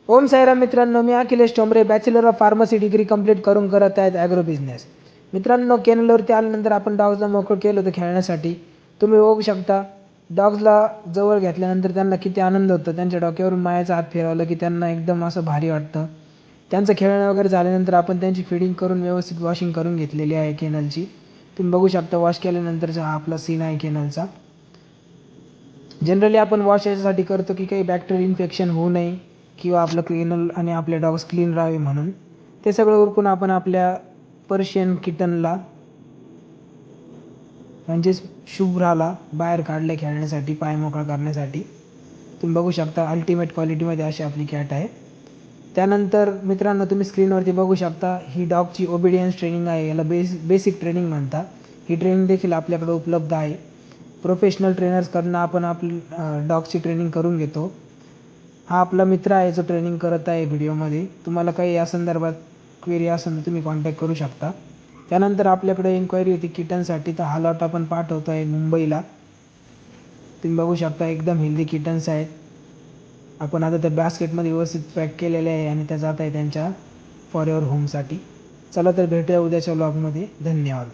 ओम साईराम मित्रांनो, मी Akhilesh Thombare, bachelor of pharmacy degree complete करून करत आहेत ॲग्रो बिझनेस. मित्रांनो, केनलवरती आल्यानंतर आपण डॉग्सला मोकळं केलं होतं खेळण्यासाठी. तुम्ही बघू शकता डॉग्सला जवळ घेतल्यानंतर त्यांना किती आनंद होतो. त्यांच्या डोक्यावरून मायाचा हात फिरवला की त्यांना एकदम असं भारी वाटतं. त्यांचं खेळणं वगैरे झाल्यानंतर आपण त्यांची फीडिंग करून व्यवस्थित वॉशिंग करून घेतलेली आहे केनलची. तुम्ही बघू शकता वॉश केल्यानंतरचा हा आपला सीन आहे केनलचा. जनरली आपण वॉश याच्यासाठी करतो की काही बॅक्टेरियल इन्फेक्शन होऊ नये किंवा आपलं केनल आणि आपले डॉग्स क्लीन राहावे म्हणून. ते सगळं उरकून आपण आपल्या पर्शियन किटनला म्हणजेच शुभ्राला बाहेर काढले खेळण्यासाठी, पाय मोकळा करण्यासाठी. तुम्ही बघू शकता अल्टिमेट क्वालिटीमध्ये अशी आपली कॅट आहे. त्यानंतर मित्रांनो, तुम्ही स्क्रीनवरती बघू शकता ही डॉगची ओबिडियन्स ट्रेनिंग आहे. याला बेसिक ट्रेनिंग म्हणतात. ही ट्रेनिंग देखील आपल्याकडे उपलब्ध आहे. प्रोफेशनल ट्रेनर्सकडून आपण आपली डॉगची ट्रेनिंग करून घेतो. हा आपला मित्र आहे जो ट्रेनिंग करत आहे व्हिडिओमध्ये. तुम्हाला काही या संदर्भात क्वेरी असेल तर तुम्ही कॉन्टॅक्ट करू शकता. त्यानंतर आपल्याकडे इन्क्वायरी होती किटनसाठी, तर हा लॉट आपण पाठवतो आहे मुंबईला. तुम्ही बघू शकता एकदम हेल्दी किटन्स आहेत. आपण आता त्या बास्केटमध्ये व्यवस्थित पॅक केलेले आहे आणि त्या जात आहे त्यांच्या फॉर युअर होमसाठी. चला तर भेटूया उद्याच्या व्लॉगमध्ये. धन्यवाद.